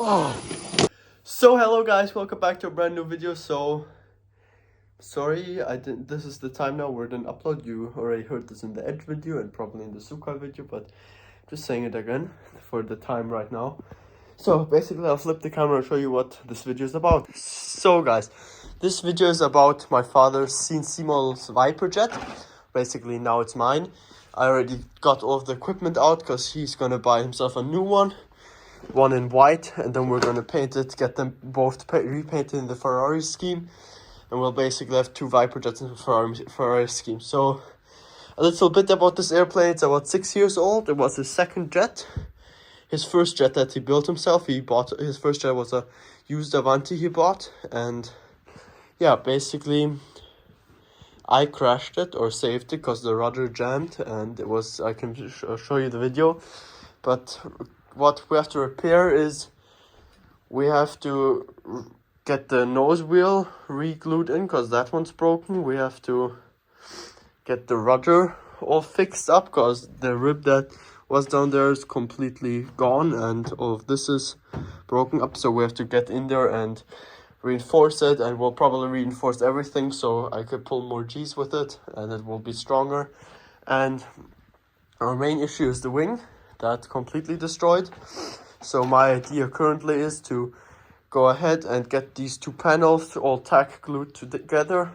So hello guys, welcome back to a brand new video. So sorry I didn't, this is the time now where I didn't upload. You already heard this in the Edge video and probably in the Sukai video, but just saying it again for the time right now. So basically I'll flip the camera and show you what this video is about. So guys, this video is about my father's CNC model's Viper jet. Basically now it's mine. I already got all of the equipment out because he's gonna buy himself a new one in white, and then we're gonna paint it, get them both repainted in the Ferrari scheme, and we'll basically have two Viper jets in the Ferrari scheme. So a little bit about this airplane. It's about 6 years old. It was his second jet. His first jet that he built himself, his first jet was a used Avanti he bought, and yeah, basically I crashed it or saved it because the rudder jammed, and it was, I can show you the video, but what we have to repair is we have to get the nose wheel re-glued in because that one's broken. We have to get the rudder all fixed up because the rib that was down there is completely gone and all of this is broken up. So we have to get in there and reinforce it, and we'll probably reinforce everything so I could pull more G's with it and it will be stronger. And our main issue is the wing. That's completely destroyed. So my idea currently is to go ahead and get these two panels all tack glued together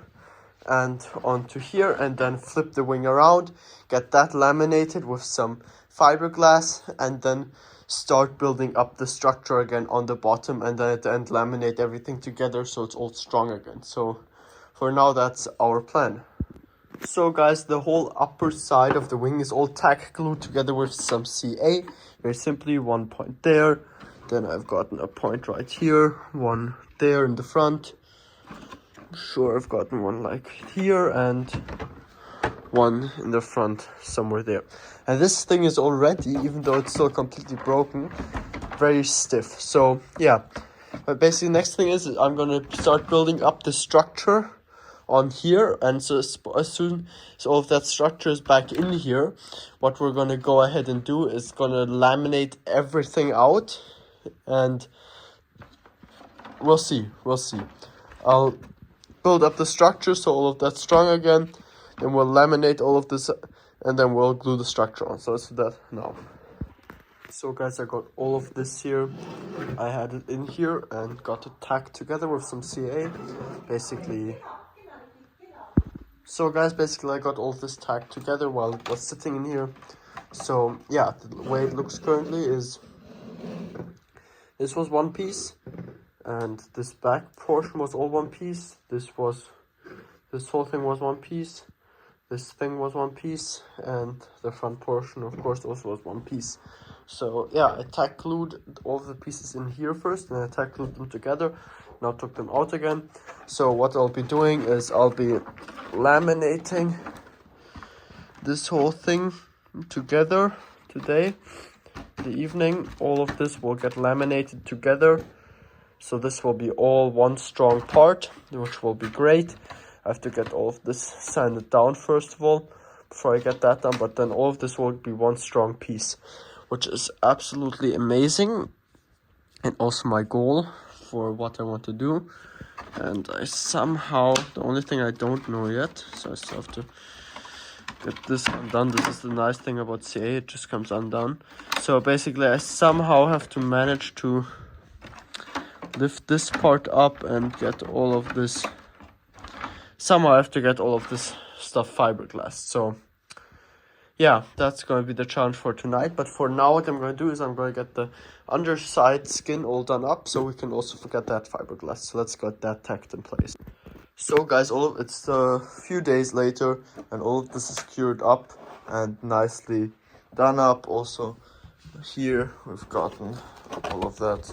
and onto here, and then flip the wing around, get that laminated with some fiberglass, and then start building up the structure again on the bottom, and then at the end laminate everything together so it's all strong again. So for now that's our plan. So guys, the whole upper side of the wing is all tack glued together with some CA. Very simply, one point there, then I've gotten a point right here, one there in the front. I'm sure I've gotten one like here, and one in the front somewhere there. And this thing is already, even though it's still completely broken, very stiff. So yeah, but basically next thing is I'm gonna start building up the structure on here, and so as soon as all of that structure is back in here, what we're gonna go ahead and do is gonna laminate everything out, and we'll see. I'll build up the structure so all of that's strong again, then we'll laminate all of this, and then we'll glue the structure on. So let's do that now. So guys, I got all of this here. I had it in here and got it tacked together with some CA. So guys, basically I got all of this tacked together while it was sitting in here. So yeah, the way it looks currently is this was one piece, and this back portion was all one piece. This whole thing was one piece. This thing was one piece, and the front portion of course also was one piece. So yeah, I tack glued all of the pieces in here first, and I tack glued them together. Now took them out again. So what I'll be doing is I'll be laminating this whole thing together today. The evening, all of this will get laminated together. So this will be all one strong part, which will be great. I have to get all of this sanded down first of all before I get that done, but then all of this will be one strong piece, which is absolutely amazing, and also my goal for what I want to do. And I somehow, the only thing I don't know yet, so I still have to get this undone. This is the nice thing about CA, it just comes undone. So basically I somehow have to manage to lift this part up and get all of this, somehow I have to get all of this stuff fiberglass. So yeah, that's going to be the challenge for tonight. But for now, what I'm going to do is I'm going to get the underside skin all done up so we can also forget that fiberglass. So let's get that tacked in place. So guys, it's a few days later, and all of this is cured up and nicely done up. Also here we've gotten all of that.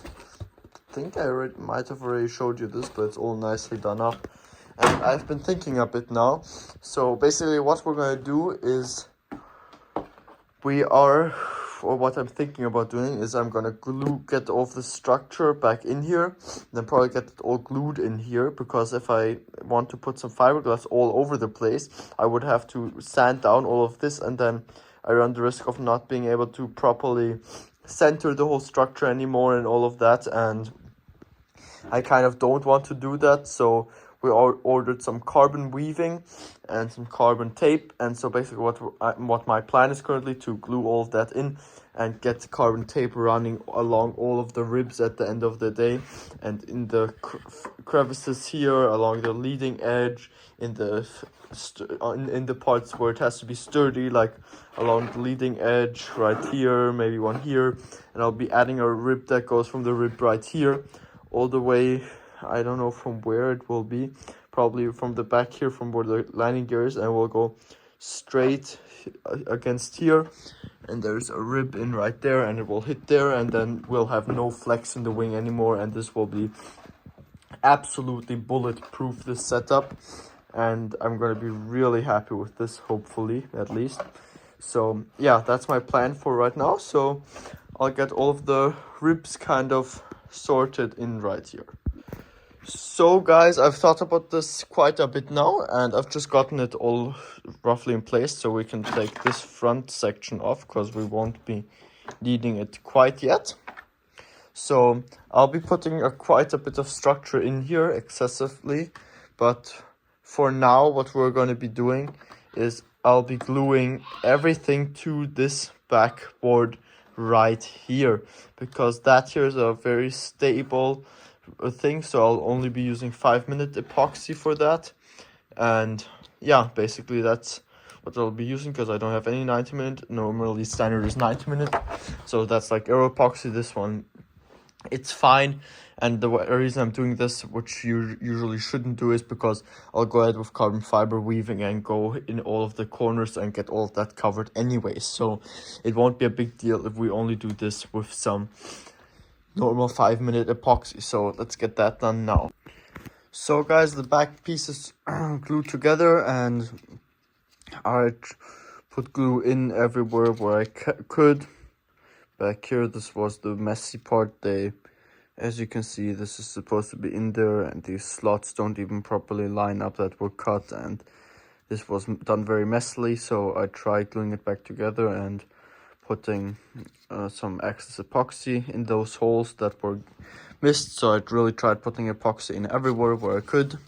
I think I might have already showed you this, but it's all nicely done up. And I've been thinking a bit now. So basically what we're going to do is what I'm thinking about doing is I'm gonna get all of the structure back in here, then probably get it all glued in here, because if I want to put some fiberglass all over the place, I would have to sand down all of this, and then I run the risk of not being able to properly center the whole structure anymore and all of that, and I kind of don't want to do that, so we ordered some carbon weaving and some carbon tape. And so basically what my plan is currently to glue all of that in and get carbon tape running along all of the ribs at the end of the day, and in the crevices here, along the leading edge, in the in the parts where it has to be sturdy, like along the leading edge right here, maybe one here, and I'll be adding a rib that goes from the rib right here all the way, I don't know from where it will be, probably from the back here, from where the landing gear is, and we'll go straight against here, and there's a rib in right there, and it will hit there, and then we'll have no flex in the wing anymore, and this will be absolutely bulletproof, this setup, and I'm gonna be really happy with this, hopefully, at least. So yeah, that's my plan for right now. So I'll get all of the ribs kind of sorted in right here. So guys, I've thought about this quite a bit now, and I've just gotten it all roughly in place, so we can take this front section off because we won't be needing it quite yet. So I'll be putting quite a bit of structure in here excessively, but for now what we're going to be doing is I'll be gluing everything to this backboard right here, because that here is a very stable thing, so I'll only be using 5-minute epoxy for that. And yeah, basically that's what I'll be using, because I don't have any 90-minute. Normally standard is 90-minute, so that's like Aero epoxy. This one, it's fine. And the reason I'm doing this, which you usually shouldn't do, is because I'll go ahead with carbon fiber weaving and go in all of the corners and get all of that covered anyway. So it won't be a big deal if we only do this with some normal 5-minute epoxy. So let's get that done now. So guys, the back piece is glued together, and I put glue in everywhere where I could. Back here, this was the messy part. As you can see, this is supposed to be in there, and these slots don't even properly line up that were cut, and this was done very messily, so I tried gluing it back together and putting some excess epoxy in those holes that were missed. So I really tried putting epoxy in everywhere where I could.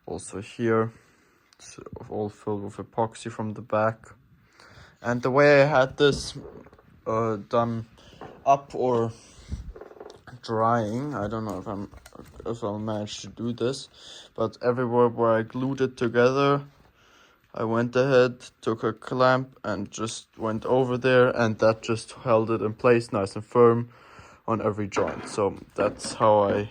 Also here, it's all filled with epoxy from the back. And the way I had this done up or drying, I don't know if I'll manage to do this, but everywhere where I glued it together, I went ahead, took a clamp and just went over there, and that just held it in place nice and firm on every joint. So that's how I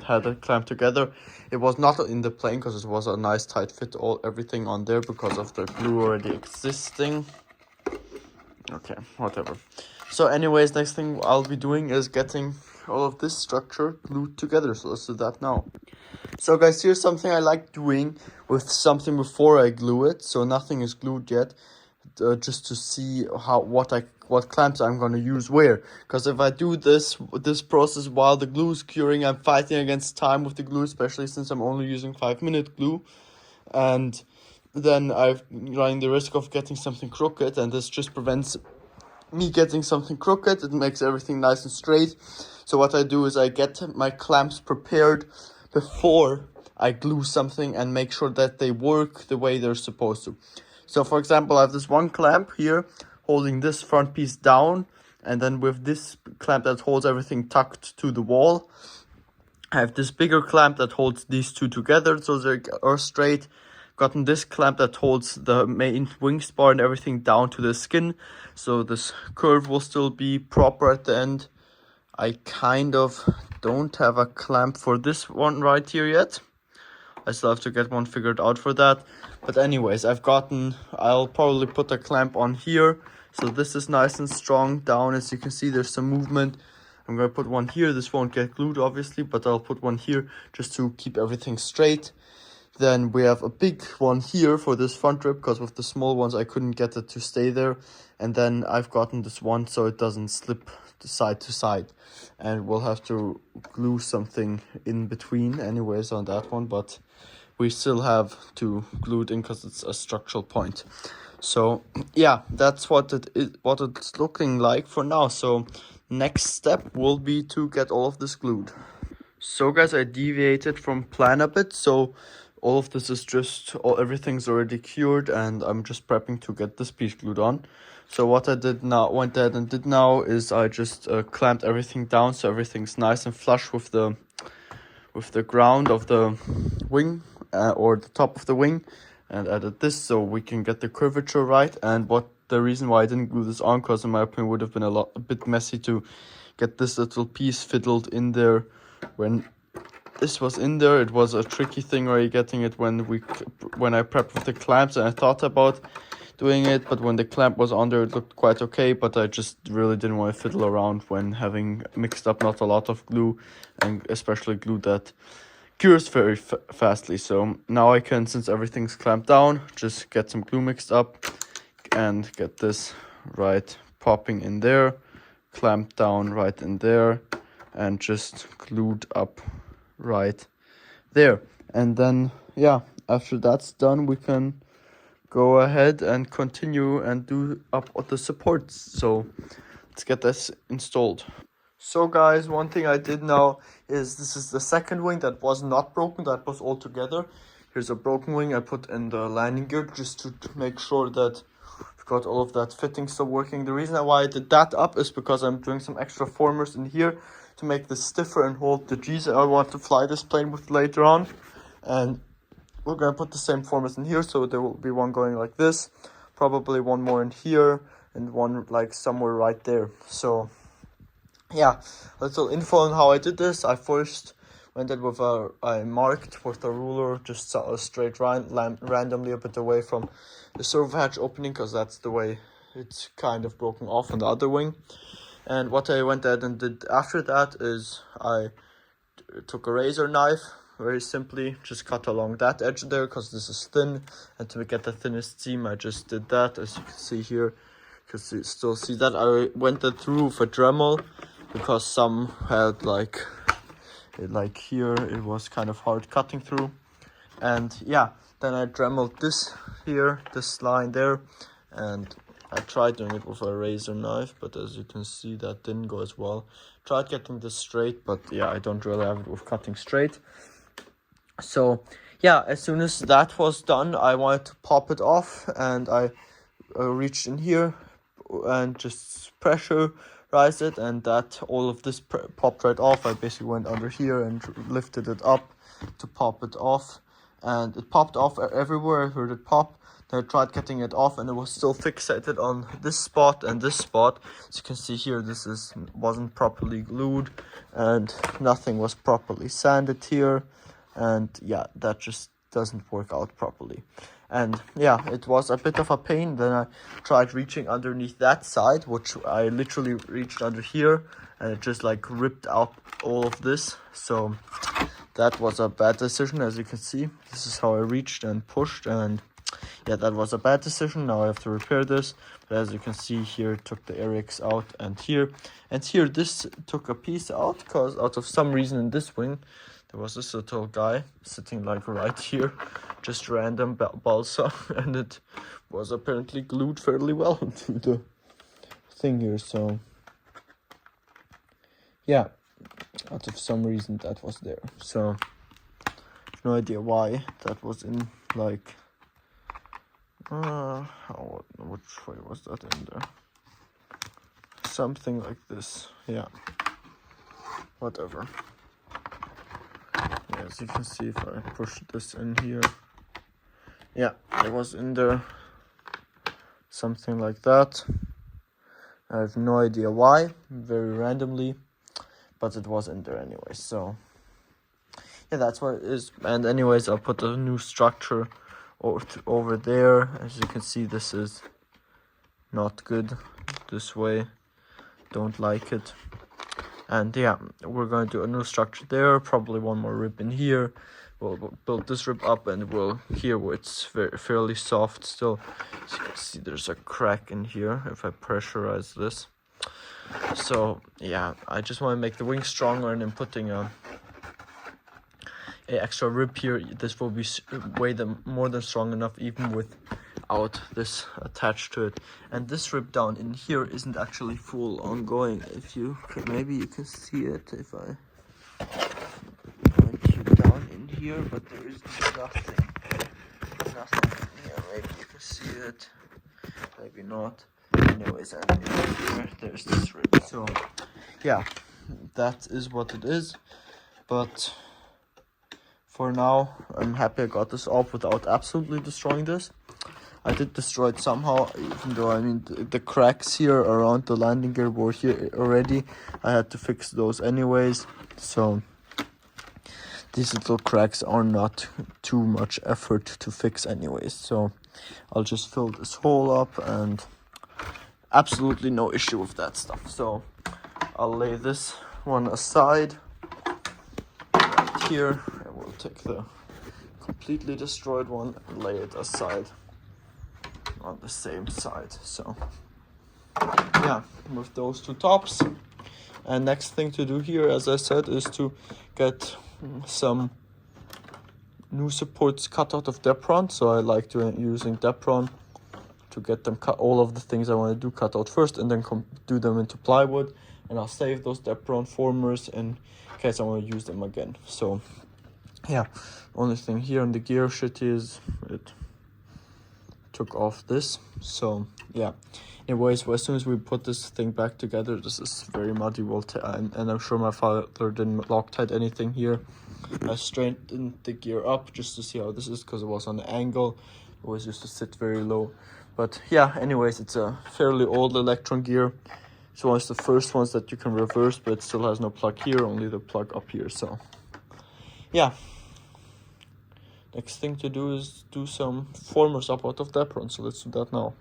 had it clamped together. It was not in the plane because it was a nice tight fit, everything on there, because of the glue already existing. Okay, whatever. So anyways, next thing I'll be doing is getting all of this structure glued together. So let's do that now. So guys, here's something I like doing with something before I glue it. So nothing is glued yet, just to see what clamps I'm going to use where. Because if I do this process while the glue is curing, I'm fighting against time with the glue, especially since I'm only using 5-minute glue. And then I'm running the risk of getting something crooked, and this just prevents me getting something crooked. It makes everything nice and straight. So what I do is I get my clamps prepared before I glue something and make sure that they work the way they're supposed to. So for example, I have this one clamp here holding this front piece down, and then with this clamp that holds everything tucked to the wall, I have this bigger clamp that holds these two together so they are straight. Gotten this clamp that holds the main wing spar and everything down to the skin, so this curve will still be proper at the end. I kind of don't have a clamp for this one right here yet. I still have to get one figured out for that. But anyways, I'll probably put a clamp on here, so this is nice and strong down. As you can see, there's some movement. I'm going to put one here. This won't get glued obviously, but I'll put one here just to keep everything straight. Then we have a big one here for this front rib, because with the small ones I couldn't get it to stay there. And then I've gotten this one so it doesn't slip side to side. And we'll have to glue something in between anyways on that one, but we still have to glue it in because it's a structural point. So yeah, that's what it's looking like for now. So next step will be to get all of this glued. So guys, I deviated from plan a bit, so all of this is just, everything's already cured, and I'm just prepping to get this piece glued on. So what I went ahead and did now is I just clamped everything down so everything's nice and flush with the ground of the wing, or the top of the wing, and added this so we can get the curvature right. And the reason why I didn't glue this on, because in my opinion would have been a bit messy to get this little piece fiddled in there. When this was in there, it was a tricky thing where you're getting it when I prepped with the clamps, and I thought about doing it, but when the clamp was on there it looked quite okay, but I just really didn't want to fiddle around when having mixed up not a lot of glue, and especially glue that cures very fastly. So now I can, since everything's clamped down, just get some glue mixed up and get this right popping in there, clamped down right in there, and just glued up right there. And then yeah, after that's done, we can go ahead and continue and do up the supports. So let's get this installed. So guys, one thing I did now is, this is the second wing that was not broken, that was all together. Here's a broken wing I put in the landing gear just to make sure that we've got all of that fitting still working. The reason why I did that up is because I'm doing some extra formers in here to make this stiffer and hold the G's I want to fly this plane with later on. And we're going to put the same formers in here, so there will be one going like this, probably one more in here, and one like somewhere right there. So yeah, a little info on how I did this. I first went in with I marked with a ruler just a straight line randomly a bit away from the servo hatch opening, because that's the way it's kind of broken off on the other wing. And what I went ahead and did after that is I took a razor knife, very simply just cut along that edge there, because this is thin, and to get the thinnest seam I just did that, as you can see here. Because you still see that I went through with a Dremel, because some had like here it was kind of hard cutting through. And yeah, then I Dremeled this here, this line there, and I tried doing it with a razor knife, but as you can see that didn't go as well. Tried getting this straight, but yeah, I don't really have it with cutting straight. So yeah, as soon as that was done, I wanted to pop it off, and I reached in here and just pressurized it, and that all of this popped right off. I basically went under here and lifted it up to pop it off, and it popped off everywhere. I heard it pop. Then I tried getting it off, and it was still fixated on this spot and this spot. As you can see here, this wasn't properly glued, and nothing was properly sanded here, and yeah, that just doesn't work out properly. And yeah, it was a bit of a pain. Then I tried reaching underneath that side, which I literally reached under here, and it just like ripped out all of this. So that was a bad decision. As you can see, this is how I reached and pushed, and yeah, that was a bad decision. Now I have to repair this. But as you can see here, it took the air-X out, and here this took a piece out, because out of some reason in this wing there was this little guy sitting like right here, just random balsa, and it was apparently glued fairly well to the thing here. So yeah, out of some reason that was there. So no idea why that was in, like which way was that in there? Something like this. Yeah, whatever. Yeah, as you can see, if I push this in here, yeah, it was in there, something like that. I have no idea why, very randomly, but it was in there anyway. So yeah, that's what it is. And anyways, I'll put a new structure over there. As you can see, this is not good this way, don't like it. And yeah, we're going to do a new structure there, probably one more rib in here. We'll build this rib up, and we'll here where it's fairly soft still. As you can see, there's a crack in here if I pressurize this. So yeah, I just want to make the wing stronger, and then putting a extra rib here. This will be more than strong enough, even out this attached to it. And this rib down in here isn't actually full ongoing. If you maybe you can see it if I point you down in here, but there is nothing in here. Maybe you can see it, maybe not. Anyways, and in here there's this rib. So yeah, that is what it is. But for now, I'm happy I got this off without absolutely destroying this. I did destroy it somehow, even though, I mean, the cracks here around the landing gear were here already. I had to fix those anyways. So these little cracks are not too much effort to fix anyways. So I'll just fill this hole up and absolutely no issue with that stuff. So I'll lay this one aside right here. I will take the completely destroyed one and lay it aside on the same side. So yeah, with those two tops. And next thing to do here, as I said, is to get some new supports cut out of Depron. So I like using Depron to get them cut, all of the things I want to do cut out first, and then do them into plywood. And I'll save those Depron formers in case I want to use them again. So yeah, only thing here on the gear shit is it took off this. So yeah, anyways, well, as soon as we put this thing back together, this is very muddy. And I'm sure my father didn't Loctite anything here. I straightened the gear up just to see how this is, because it was on the angle. It was used to sit very low. But yeah, anyways, it's a fairly old Electron gear. It's one of the first ones that you can reverse, but it still has no plug here, only the plug up here. So yeah, next thing to do is do some formers up out of Depron. So let's do that now.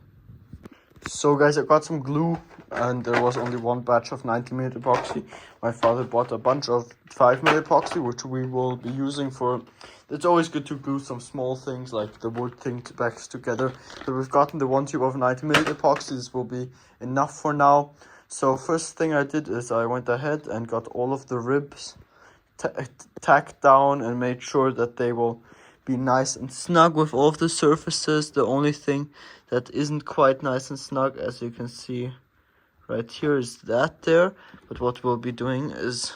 So guys, I got some glue, and there was only one batch of 90mm epoxy. My father bought a bunch of 5mm epoxy, which we will be using for... It's always good to glue some small things like the wood thing back together. So we've gotten the one tube of 90mm epoxy. This will be enough for now. So first thing I did is I went ahead and got all of the ribs tacked down and made sure that they will be nice and snug with all of the surfaces. The only thing that isn't quite nice and snug, as you can see right here, is that there. But what we'll be doing is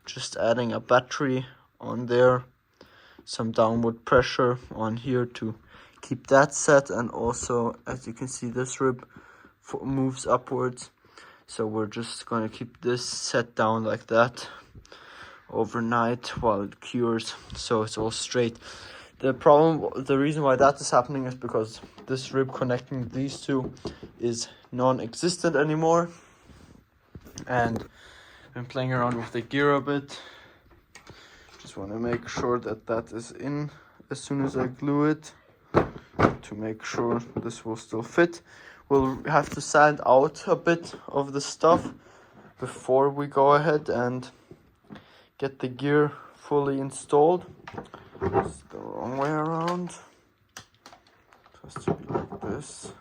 just adding a battery on there, some downward pressure on here to keep that set, and also, as you can see, this rib moves upwards. So we're just going to keep this set down like that overnight while it cures, so it's all straight. The reason why that is happening is because this rib connecting these two is non-existent anymore, and I'm playing around with the gear a bit. Just want to make sure that that is in as soon as I glue it, to make sure this will still fit. We'll have to sand out a bit of the stuff before we go ahead and get the gear fully installed. It's the wrong way around. It has to be like this.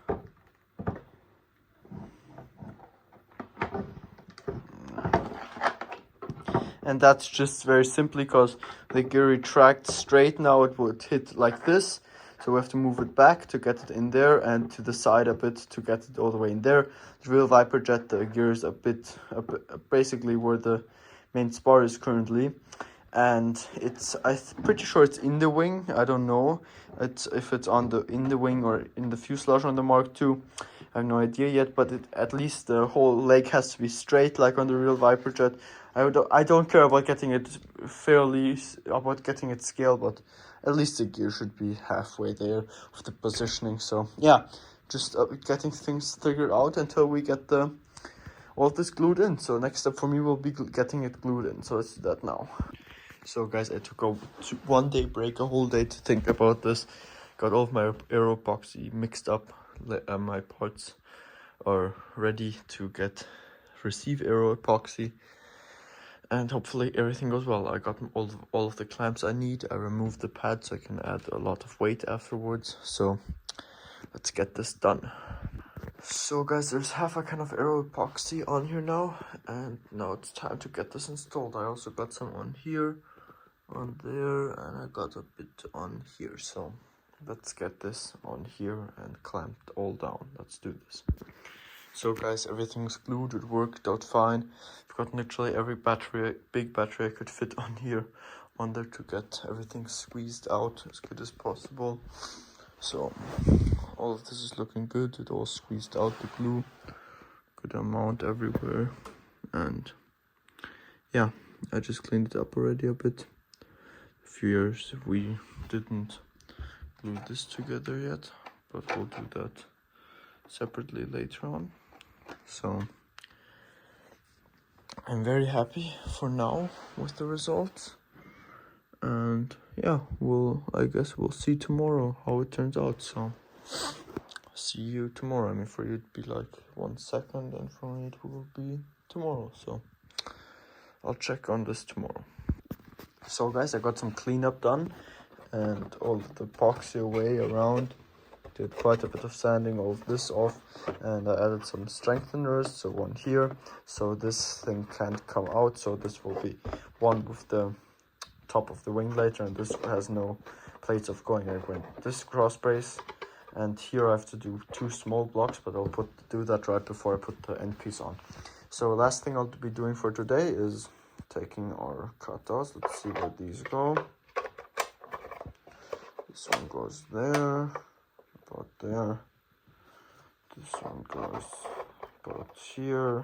And that's just very simply because the gear retracts straight. Now it would hit like this. So we have to move it back to get it in there, and to the side a bit to get it all the way in there. The real Viper Jet, the gear is a bit basically where the main spar is currently. And I'm pretty sure it's in the wing. I don't know if it's in the wing or in the fuselage on the Mark II. I have no idea yet, but at least the whole leg has to be straight like on the real Viper Jet. I don't care about getting it scaled, but at least the gear should be halfway there with the positioning. So yeah, just getting things figured out until we get all of this glued in. So next step for me will be getting it glued in. So let's do that now. So guys, I took a 1 day break, a whole day to think about this. Got all of my aero epoxy mixed up. My parts are ready to receive aero epoxy, and hopefully everything goes well. I got all of the clamps I need. I removed the pad so I can add a lot of weight afterwards. So let's get this done. So guys, there's half a can of aero epoxy on here now, and now it's time to get this installed. I also got some on here, on there, and I got a bit on here. So let's get this on here and clamped all down. Let's do this. So guys, everything's glued, it worked out fine. I've got literally every battery, big battery I could fit on here, on there, to get everything squeezed out as good as possible. So all of this is looking good. It all squeezed out, the glue, good amount everywhere. And yeah, I just cleaned it up already a bit. A few years we didn't glue this together yet, but we'll do that separately later on. So I'm very happy for now with the results, and yeah, I guess we'll see tomorrow how it turns out. So see you tomorrow. I mean, for you it'd be like 1 second, and for me it will be tomorrow. So I'll check on this tomorrow. So guys, I got some cleanup done and all of the epoxy away around. Did quite a bit of sanding, all of this off, and I added some strengtheners, so one here, so this thing can't come out. So this will be one with the top of the wing later, and this has no plates of going anywhere. This cross brace, and here I have to do 2 small blocks, but I'll do that right before I put the end piece on. So last thing I'll be doing for today is taking our cutouts. Let's see where these go. This one goes there, about there. This one goes about here,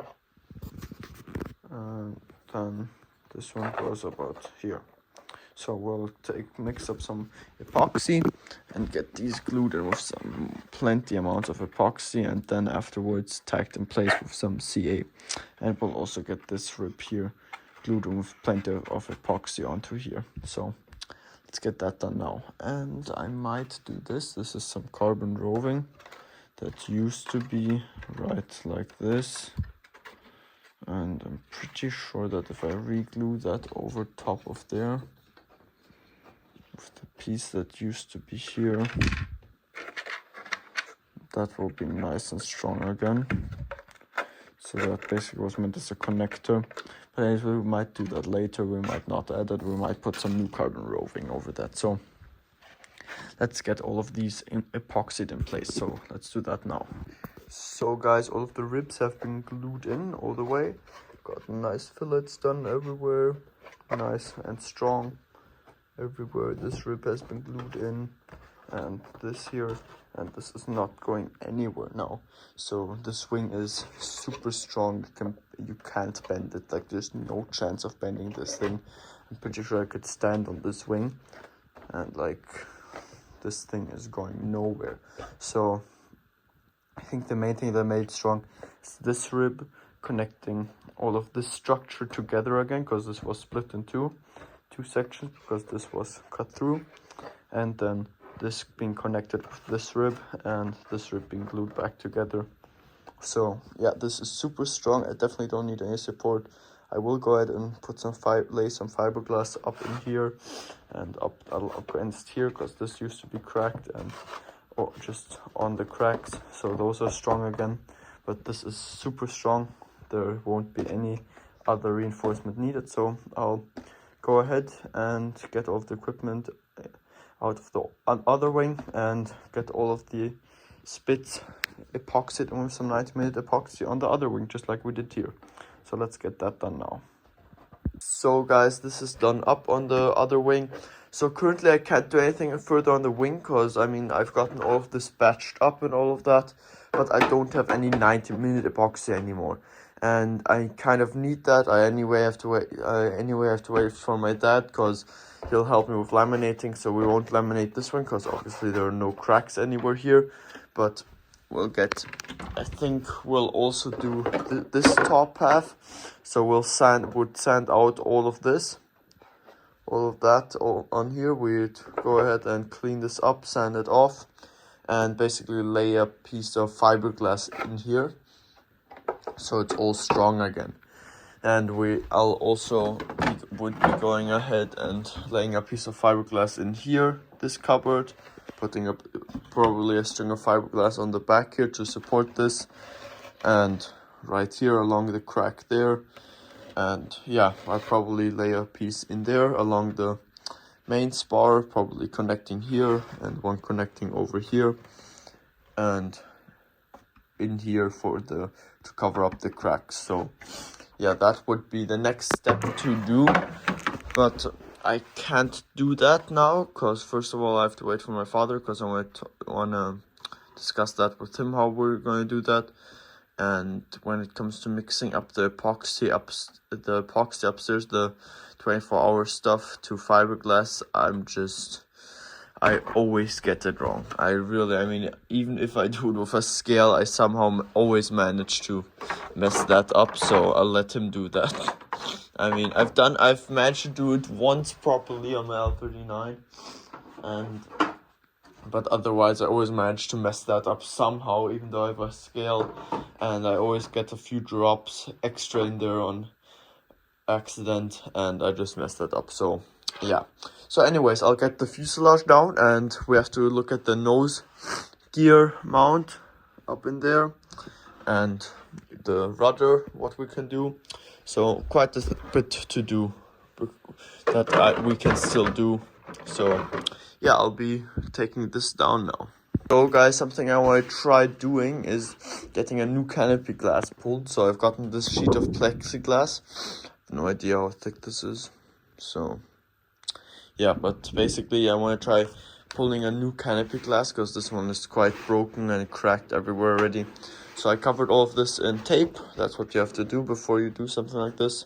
and then this one goes about here. So we'll mix up some epoxy and get these glued in with some plenty amounts of epoxy, and then afterwards tacked in place with some CA. And we'll also get this rib here glued in with plenty of epoxy onto here. So let's get that done now. And I might do this. This is some carbon roving that used to be right like this. And I'm pretty sure that if I re-glue that over top of there, with the piece that used to be here, that will be nice and strong again. So that basically was meant as a connector. But anyways, we might do that later. We might not add it. We might put some new carbon roving over that. So let's get all of these epoxied in place. So let's do that now. So guys, all of the ribs have been glued in all the way. Got nice fillets done everywhere. Nice and strong everywhere. This rib has been glued in, and this here, and this is not going anywhere now. So this wing is super strong. You can't bend it. Like, there's no chance of bending this thing. I'm pretty sure I could stand on this wing, and like, this thing is going nowhere. So I think the main thing that made it strong is this rib connecting all of this structure together again, because this was split in two sections, because this was cut through, and then this being connected with this rib, and this rib being glued back together. So yeah, this is super strong. I definitely don't need any support. I will go ahead and put some lay some fiberglass up in here and up against here, because this used to be cracked, and just on the cracks, so those are strong again. But this is super strong. There won't be any other reinforcement needed, so I'll go ahead and get all of the equipment out of the other wing and get all of the spits epoxied with some 90mm epoxy on the other wing, just like we did here. So let's get that done now. So guys, this is done up on the other wing. So currently I can't do anything further on the wing, because I mean, I've gotten all of this batched up and all of that, but I don't have any 90mm epoxy anymore. And I kind of need that. I anyway have to wait for my dad, because he'll help me with laminating. So we won't laminate this one, because obviously there are no cracks anywhere here. But we'll get, I think we'll also do this top half. So we'll sand out all of this, all of that on here. We'd go ahead and clean this up, sand it off, and basically lay a piece of fiberglass in here, so it's all strong again. And I'll also would be going ahead and laying a piece of fiberglass in here, this cupboard, putting up probably a string of fiberglass on the back here to support this, and right here along the crack there. And yeah, I'll probably lay a piece in there along the main spar, probably connecting here and one connecting over here, and in here for to cover up the cracks. So yeah, that would be the next step to do, but I can't do that now because first of all I have to wait for my father, because I want to discuss that with him, how we're going to do that. And when it comes to mixing up the epoxy upstairs, the 24-hour stuff to fiberglass, I always get it wrong. I mean, even if I do it with a scale, I somehow always manage to mess that up, so I'll let him do that. I mean, I've managed to do it once properly on my L39, but otherwise I always manage to mess that up somehow, even though I have a scale, and I always get a few drops extra in there on accident, and I just mess that up. So yeah. So anyways, I'll get the fuselage down, and we have to look at the nose gear mount up in there and the rudder, what we can do. So quite a bit to do that we can still do. So yeah, I'll be taking this down now. So guys, something I want to try doing is getting a new canopy glass pulled. So I've gotten this sheet of plexiglass. No idea how thick this is. So yeah, but basically I want to try pulling a new canopy glass, because this one is quite broken and cracked everywhere already. So I covered all of this in tape. That's what you have to do before you do something like this.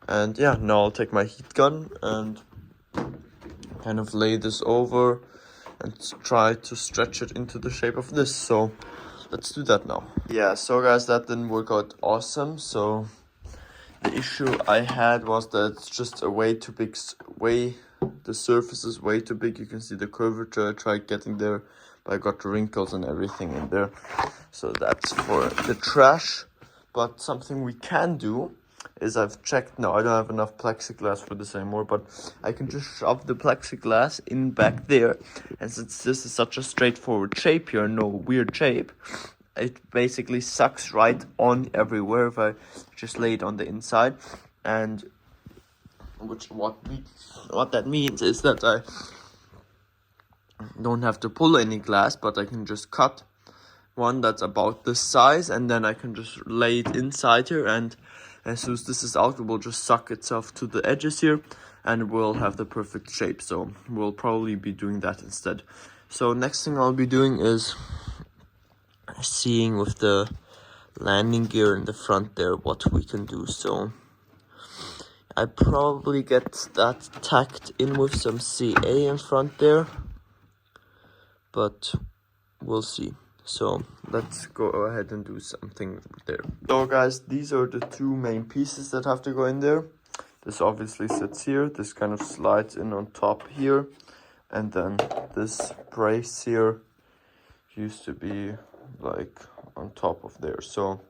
And yeah, now I'll take my heat gun and kind of lay this over and try to stretch it into the shape of this. So let's do that now. Yeah, so guys, that didn't work out awesome. So the issue I had was that it's just a way too big, the surface is way too big. You can see the curvature. I tried getting there, but I got wrinkles and everything in there. So that's for the trash. But something we can do is, I've checked now, I don't have enough plexiglass for this anymore, but I can just shove the plexiglass in back there. And since this is such a straightforward shape here, no weird shape, it basically sucks right on everywhere if I just lay it on the inside. And what that means is that I don't have to pull any glass, but I can just cut one that's about this size, and then I can just lay it inside here, and as soon as this is out, it will just suck itself to the edges here, and we'll have the perfect shape. So we'll probably be doing that instead. So next thing I'll be doing is seeing with the landing gear in the front there what we can do. So I probably get that tacked in with some CA in front there, but we'll see. So let's go ahead and do something there. So guys, these are the two main pieces that have to go in there. This obviously sits here, this kind of slides in on top here, and then this brace here used to be like on top of there. So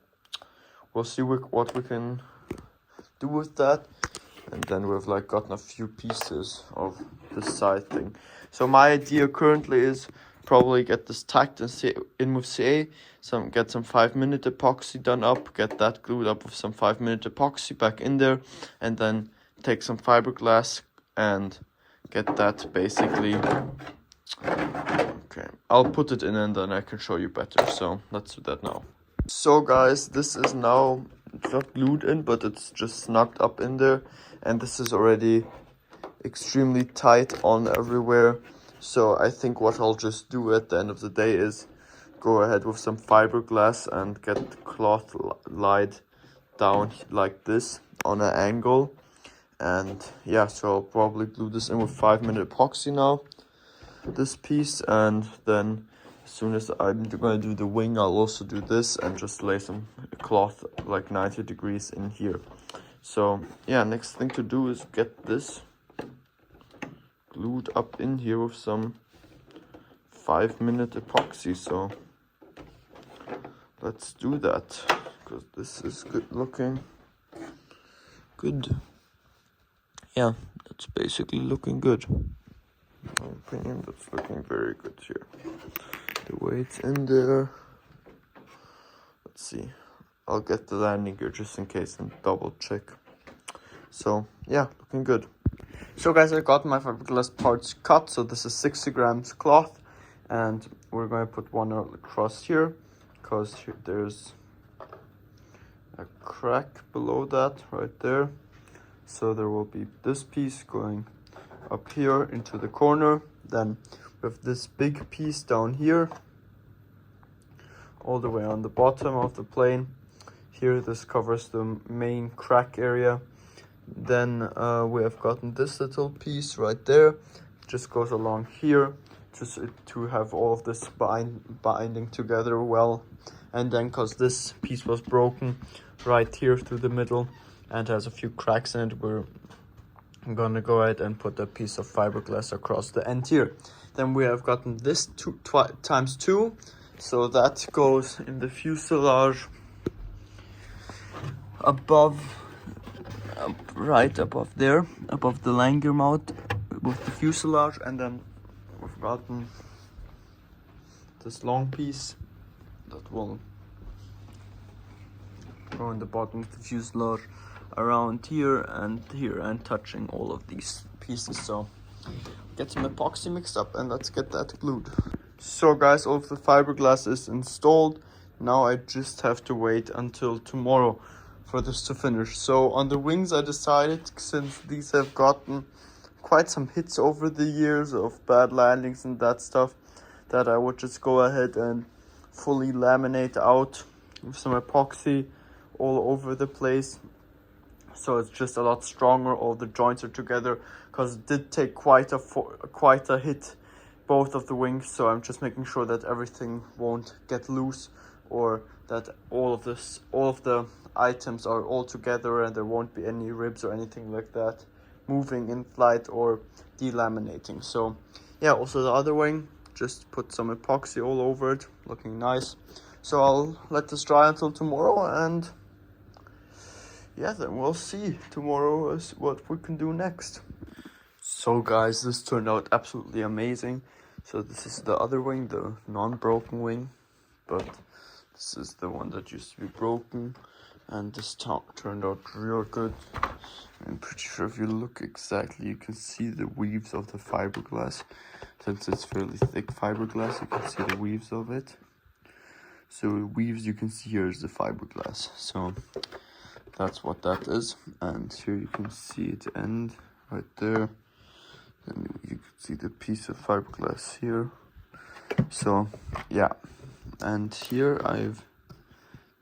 we'll see what we can do with that. And then we've like gotten a few pieces of this side thing. So my idea currently is probably get this tacked in with CA, get some 5-minute epoxy done up, get that glued up with some 5-minute epoxy back in there, and then take some fiberglass and get that basically. Okay, I'll put it in and then I can show you better. So let's do that now. So guys, this is now, it's not glued in, but it's just snugged up in there, and this is already extremely tight on everywhere. So I think what I'll just do at the end of the day is go ahead with some fiberglass and get the cloth laid down like this on an angle. And yeah, so I'll probably glue this in with 5-minute epoxy now, this piece, and then as soon as I'm going to do the wing, I'll also do this and just lay some cloth like 90 degrees in here. So yeah, next thing to do is get this glued up in here with some 5-minute epoxy. So let's do that, because this is good looking. Good. Yeah, that's basically looking good. In my opinion, that's looking very good here. The way it's in there. Let's see. I'll get the landing gear just in case and double check. So yeah, looking good. So guys, I got my fiberglass parts cut. So this is 60 grams cloth, and we're going to put one across here because there's a crack below that right there. So there will be this piece going up here into the corner. Then we have this big piece down here, all the way on the bottom of the plane. Here, this covers the main crack area. Then we have gotten this little piece right there. Just goes along here, just to have all of this binding together well. And then, because this piece was broken right here through the middle and has a few cracks in it, we're gonna go ahead and put a piece of fiberglass across the end here. Then we have gotten this times 2, so that goes in the fuselage above, right above there, above the Langer mount with the fuselage. And then we've gotten this long piece that will go in the bottom of the fuselage around here and touching all of these pieces. So get some epoxy mixed up and let's get that glued. So guys, all of the fiberglass is installed. Now I just have to wait until tomorrow for this to finish. So on the wings, I decided, since these have gotten quite some hits over the years of bad landings and that stuff, that I would just go ahead and fully laminate out with some epoxy all over the place, so it's just a lot stronger. All the joints are together, because it did take quite a hit, both of the wings. So I'm just making sure that everything won't get loose, or that all of the items are all together and there won't be any ribs or anything like that moving in flight or delaminating. So yeah, also the other wing, just put some epoxy all over it, looking nice. So I'll let this dry until tomorrow, and yeah, then we'll see tomorrow is what we can do next. So guys, this turned out absolutely amazing. So this is the other wing, the non-broken wing, but this is the one that used to be broken, and this top turned out real good. I'm pretty sure if you look exactly, you can see the weaves of the fiberglass. Since it's fairly thick fiberglass, you can see the weaves of it. So the weaves you can see here is the fiberglass. So that's what that is. And here you can see it end right there. And you can see the piece of fiberglass here. So yeah, and here I've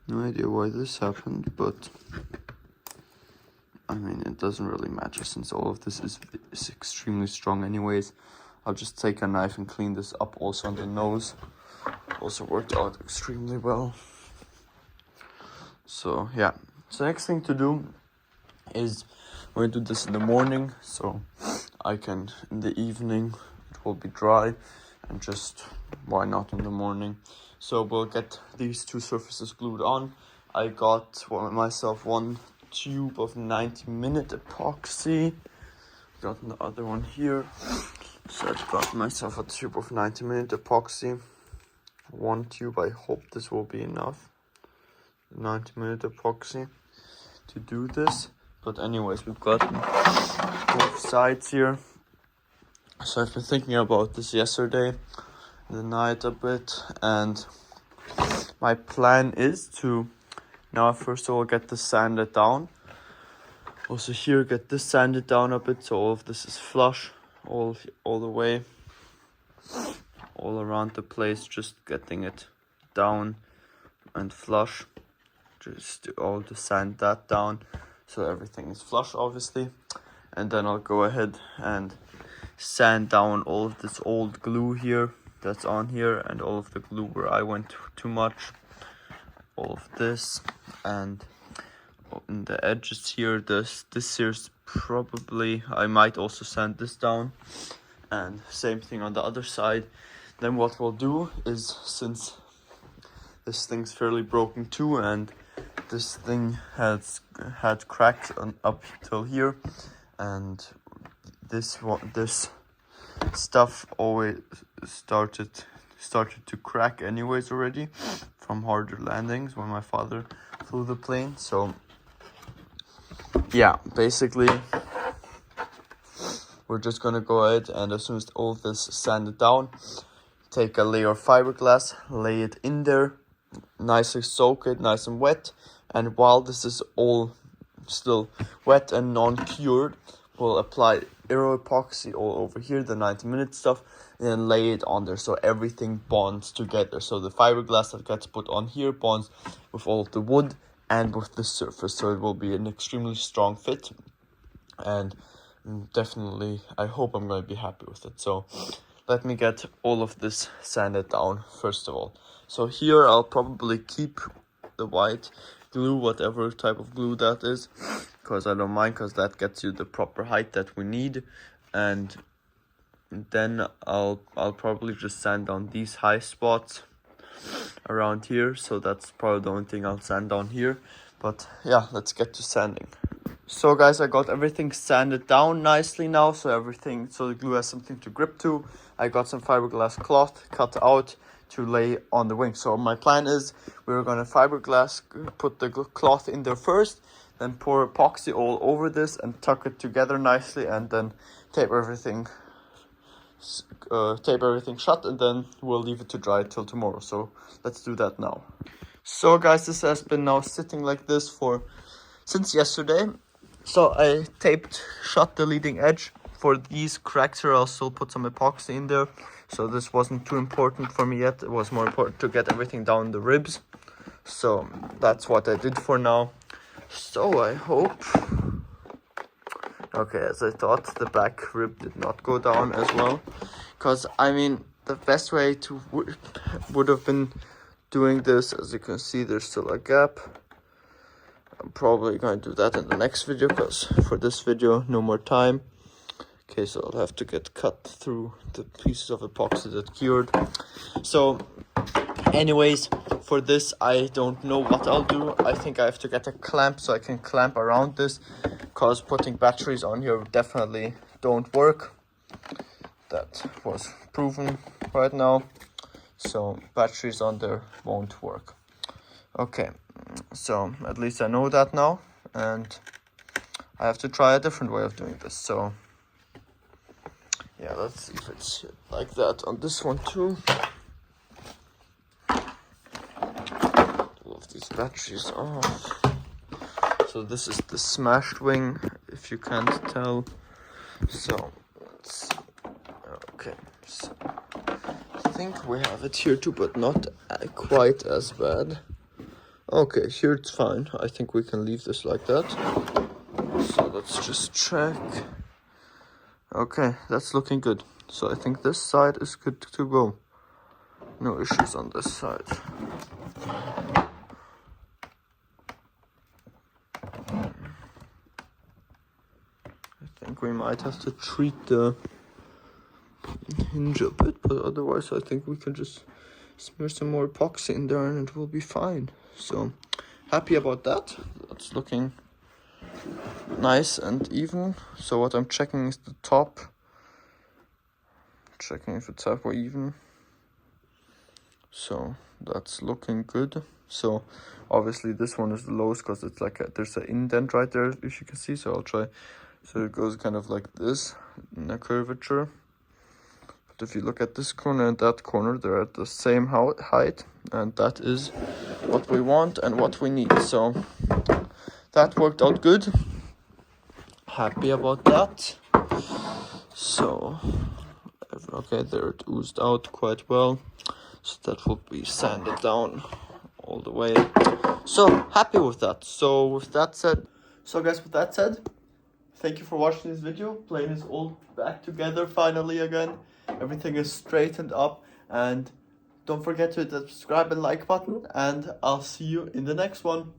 no idea why this happened, but I mean, it doesn't really matter since all of this is extremely strong anyways. I'll just take a knife and clean this up. Also on the nose, also worked out extremely well. So yeah, so next thing to do is we're going to do this in the morning, so I can, in the evening, it will be dry, and just, why not in the morning? So we'll get these two surfaces glued on. I got myself one tube of 90-minute epoxy. Got the other one here. So I've got myself a tube of 90-minute epoxy. One tube, I hope this will be enough. 90-minute epoxy to do this. But anyways, we've got both sides here. So I've been thinking about this yesterday, the night a bit, and my plan is to now first of all get this sanded down. Also here, get this sanded down a bit so all of this is flush all the way, all around the place, just getting it down and flush. Just all to sand that down so everything is flush, obviously. And then I'll go ahead and sand down all of this old glue here that's on here, and all of the glue where I went too much, all of this, and in the edges here, this here's probably, I might also sand this down, and same thing on the other side. Then what we'll do is, since this thing's fairly broken too, and this thing had cracks up till here, and this stuff always started to crack anyways already from harder landings when my father flew the plane. So yeah, basically we're just gonna go ahead and as soon as all this sanded down, take a layer of fiberglass, lay it in there, nicely soak it nice and wet, and while this is all still wet and non-cured, we'll apply Aero Epoxy all over here, the 90-minute stuff, and then lay it on there so everything bonds together. So the fiberglass that gets put on here bonds with all of the wood and with the surface, so it will be an extremely strong fit, and definitely I hope I'm going to be happy with it. So let me get all of this sanded down first of all. So here I'll probably keep the white glue, whatever type of glue that is, because I don't mind, because that gets you the proper height that we need. And then I'll probably just sand down these high spots around here, so that's probably the only thing I'll sand down here. But yeah, let's get to sanding. So guys, I got everything sanded down nicely now, so the glue has something to grip to. I got some fiberglass cloth cut out to lay on the wing. So my plan is we're gonna fiberglass, put the cloth in there first, then pour epoxy all over this and tuck it together nicely, and then tape everything shut, and then we'll leave it to dry till tomorrow. So let's do that now. So guys, this has been now sitting like this since yesterday. So I taped shut the leading edge. For these cracks here, I'll still put some epoxy in there. So this wasn't too important for me yet. It was more important to get everything down the ribs. So that's what I did for now. So I hope... Okay, as I thought, the back rib did not go down as well. Because, I mean, the best way to would have been doing this. As you can see, there's still a gap. I'm probably going to do that in the next video, because for this video, no more time. Okay, so I'll have to get cut through the pieces of epoxy that cured. So, anyways, for this, I don't know what I'll do. I think I have to get a clamp so I can clamp around this, because putting batteries on here definitely don't work. That was proven right now. So, batteries on there won't work. Okay, so at least I know that now, and I have to try a different way of doing this. So yeah, let's see if it's like that on this one too. All of these batteries off. So this is the smashed wing, if you can't tell. So let's see. Okay, so I think we have it here too, but not quite as bad. Okay, here it's fine. I think we can leave this like that. So let's just check. Okay, that's looking good. So I think this side is good to go. No issues on this side. I think we might have to treat the hinge a bit, but otherwise I think we can just smear some more epoxy in there and it will be fine. So happy about that. That's looking nice and even. So what I'm checking is the top, checking if it's halfway even. So that's looking good. So obviously this one is the lowest because it's like there's an indent right there, if you can see. So I'll try. So it goes kind of like this in a curvature. But if you look at this corner and that corner, they're at the same height, and that is what we want and what we need. So that worked out good. Happy about that. So okay, there it oozed out quite well. So that will be sanded down all the way. So happy with that. So with that said, thank you for watching this video. Plane is all back together finally again. Everything is straightened up, and don't forget to hit the subscribe and like button, and I'll see you in the next one.